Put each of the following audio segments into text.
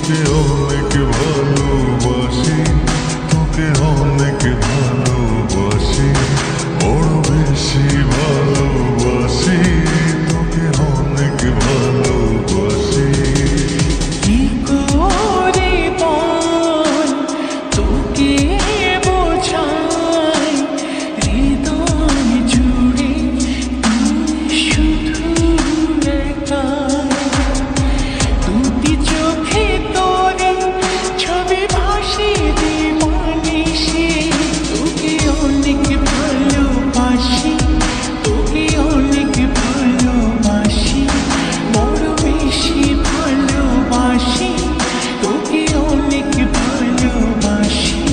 তোকে অনেক ভালোবাসি, তোকে অনেক ভালোবাসি, বড় বেশি ভালোবাসি, তোকে অনেক ভালোবাসি। কি করে বল তোকে বোঝাই, হৃদয় জুড়ে তুই শুধু একাই। দুটি চোখে তোরে ছবি ভাসে দিবানিশি, তোকে অনেক ভালোবাসি, তোকে অনেক ভালোবাসি, বড় বেশি ভালোবাসি, তোকে অনেক ভালোবাসি।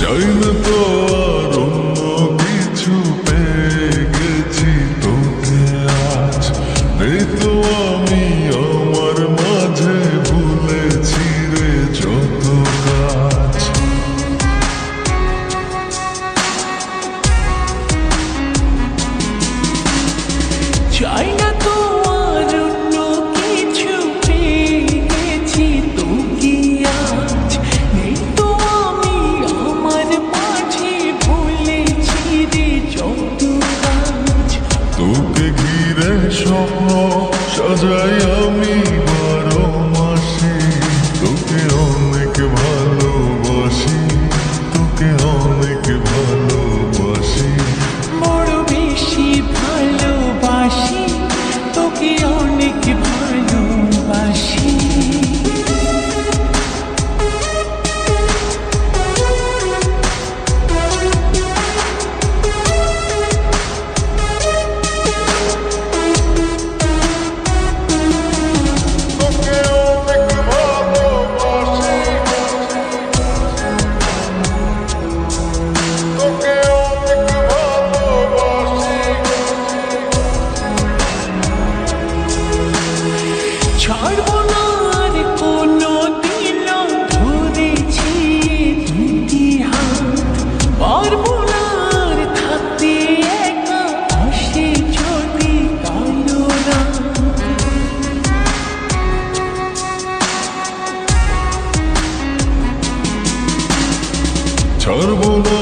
চাই না তো আর অন্য কিছু, পেয়ে গেছি তোকে আজ। নেই তো আমি আমার মাঝে, ভুলেছি রে যত কাজ। চাই না তো আর অন্য কিছু, পেয়ে গেছি তোকে আজ। নেই তো আমি আমার মাঝে, ভুলেছি রে যত কাজ। তোকে ঘিরে স্বপ্ন সাজাই আমি 12 মাসে, তোকে অনেক ভালোবাসি, তোকে অনেক ভালোবাসি, বড় বেশি ভালোবাসি, তোকে অনেক ভালোবাসি। তোকে অনেক ভালোবাসি, তোকে অনেক ভালোবাসি। ছাড়বো না আর কোনো দিন, ধরেছি দুটি হাত। পারবো না আর থাকতে একা, আসে যদি কালো রাত। ছাড়বো না